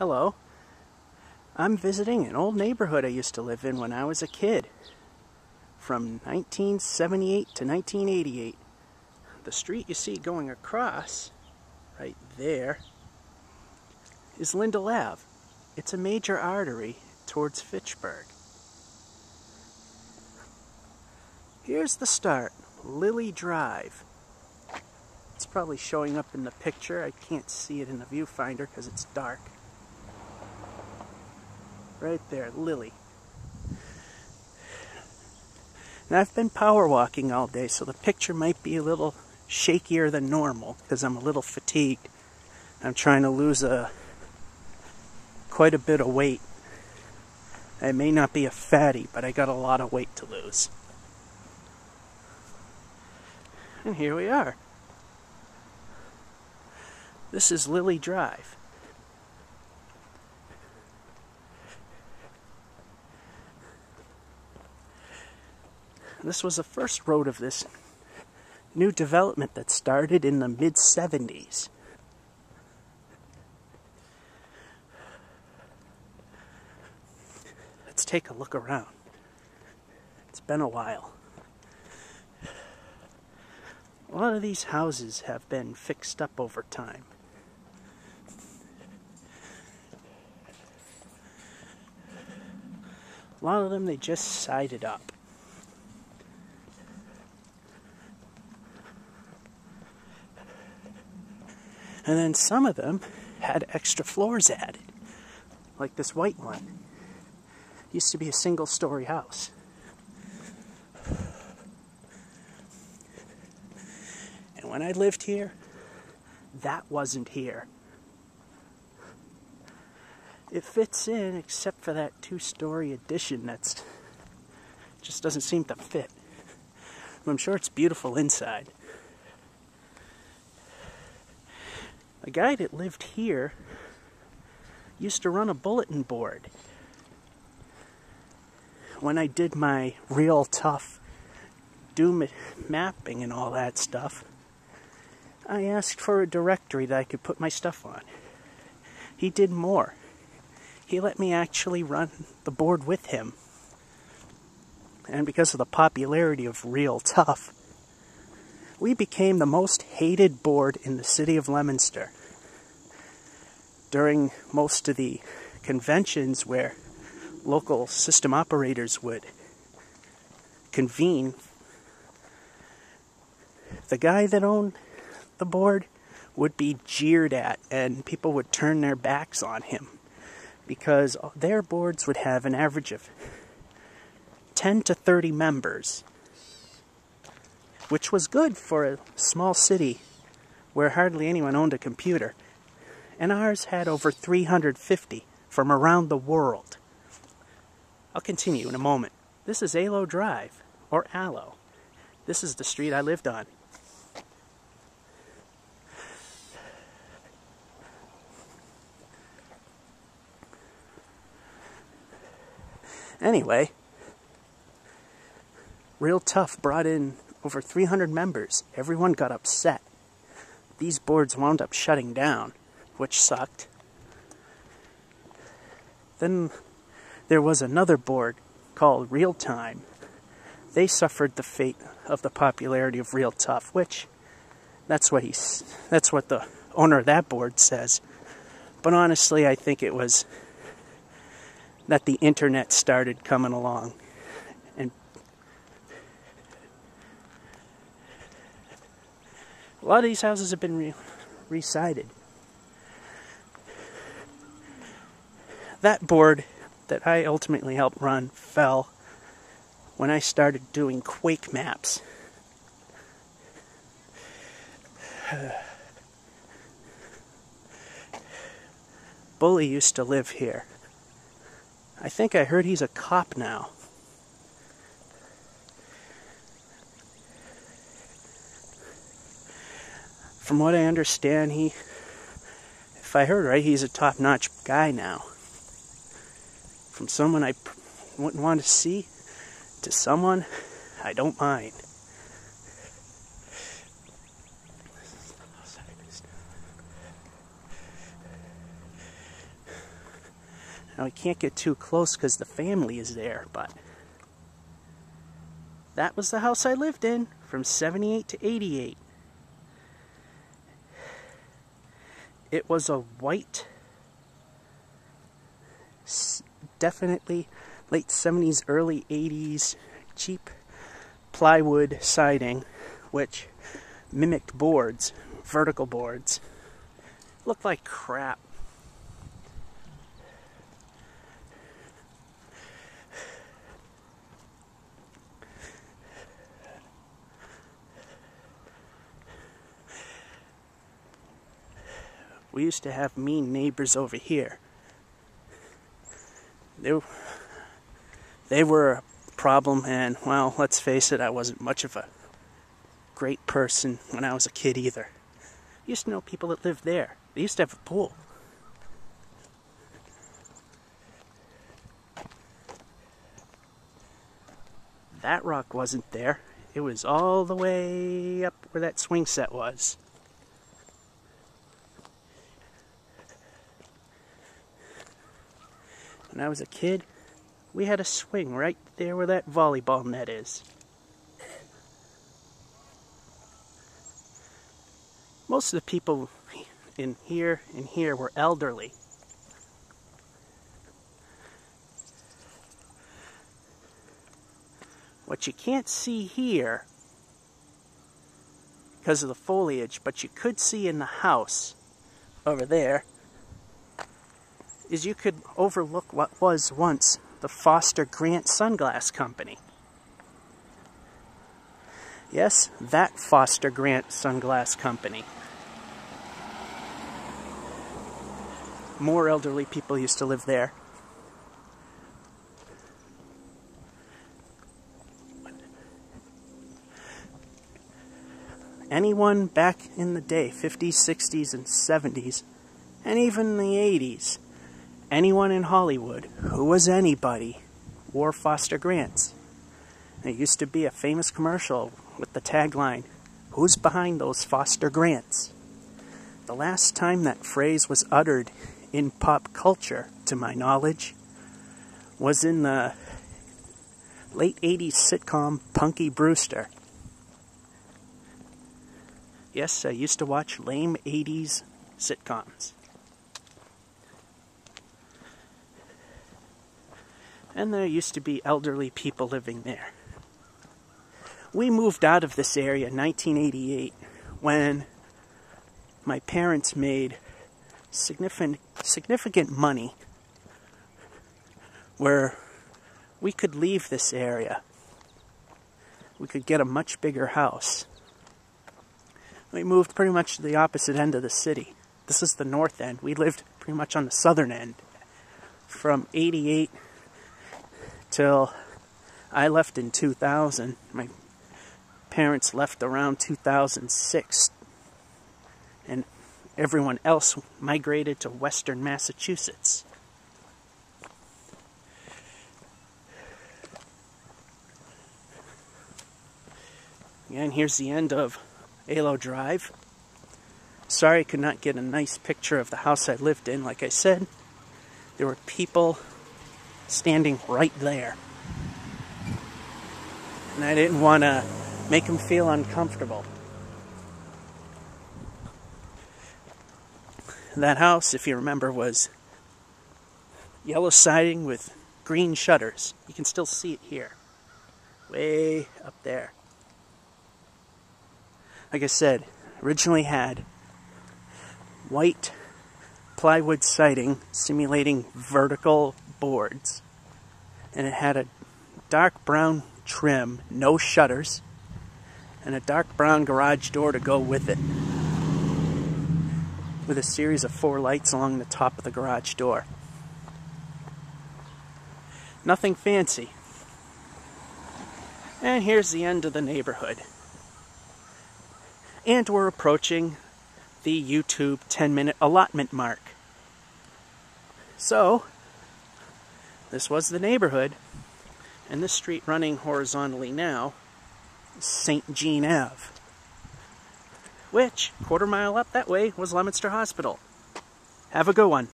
Hello. I'm visiting an old neighborhood I used to live in when I was a kid. From 1978 to 1988. The street you see going across, right there, is Lindell Ave. It's a major artery towards Fitchburg. Here's the start, Lilly Drive. It's probably showing up in the picture. I can't see it in the viewfinder because it's dark. Right there, Lilly. And I've been power walking all day, so the picture might be a little shakier than normal because I'm a little fatigued. I'm trying to lose quite a bit of weight. I may not be a fatty, but I got a lot of weight to lose. And here we are. This is Lilly Drive. This was the first road of this new development that started in the mid-70s. Let's take a look around. It's been a while. A lot of these houses have been fixed up over time. A lot of them, they just sided up. And then some of them had extra floors added, like this white one. Used to be a single-story house. And when I lived here, that wasn't here. It fits in except for that two-story addition that's just doesn't seem to fit. I'm sure it's beautiful inside. A guy that lived here used to run a bulletin board. When I did my real tough mapping and all that stuff, I asked for a directory that I could put my stuff on. He did more. He let me actually run the board with him. And because of the popularity of Real Tough, we became the most hated board in the city of Leominster. During most of the conventions where local system operators would convene, the guy that owned the board would be jeered at, and people would turn their backs on him because their boards would have an average of 10 to 30 members, which was good for a small city where hardly anyone owned a computer. And ours had over 350 from around the world. I'll continue in a moment. This is Aloe Drive, or Aloe. This is the street I lived on. Anyway, Real Tough brought in over 300 members. Everyone got upset. These boards wound up shutting down, which sucked. Then there was another board called Real Time. They suffered the fate of the popularity of Real Tough, which that's what the owner of that board says. But honestly, I think it was that the internet started coming along. And a lot of these houses have been re-sided. That board that I ultimately helped run fell when I started doing quake maps. Bully used to live here. I think I heard he's a cop now. From what I understand, if I heard right, he's a top-notch guy now. From someone I wouldn't want to see to someone I don't mind. Now, we can't get too close because the family is there, but that was the house I lived in from 78 to 88. It was a white, definitely late 70s, early 80s, cheap plywood siding, which mimicked boards, vertical boards. Looked like crap. We used to have mean neighbors over here. They were a problem, and, well, let's face it, I wasn't much of a great person when I was a kid either. I used to know people that lived there. They used to have a pool. That rock wasn't there. It was all the way up where that swing set was. When I was a kid, we had a swing right there where that volleyball net is. Most of the people in here were elderly. What you can't see here because of the foliage, but you could see in the house over there, is you could overlook what was once the Foster Grant Sunglass Company. Yes, that Foster Grant Sunglass Company. More elderly people used to live there. Anyone back in the day, 50s, 60s, and 70s, and even the 80s, anyone in Hollywood who was anybody wore Foster Grants. There used to be a famous commercial with the tagline, "Who's behind those Foster Grants?" The last time that phrase was uttered in pop culture, to my knowledge, was in the late 80s sitcom Punky Brewster. Yes, I used to watch lame 80s sitcoms. And there used to be elderly people living there. We moved out of this area in 1988 when my parents made significant money where we could leave this area. We could get a much bigger house. We moved pretty much to the opposite end of the city. This is the north end. We lived pretty much on the southern end from 88 till I left in 2000. My parents left around 2006. And everyone else migrated to western Massachusetts. And here's the end of Aloe Drive. Sorry I could not get a nice picture of the house I lived in. Like I said, there were people standing right there. And I didn't want to make them feel uncomfortable. That house, if you remember, was yellow siding with green shutters. You can still see it here. Way up there. Like I said, originally had white plywood siding simulating vertical boards. And it had a dark brown trim, no shutters, and a dark brown garage door to go with it, with a series of 4 lights along the top of the garage door. Nothing fancy. And here's the end of the neighborhood. And we're approaching the YouTube 10-minute allotment mark. So, this was the neighborhood, and this street running horizontally now is St. Jean Ave, which, quarter mile up that way, was Leominster Hospital. Have a good one.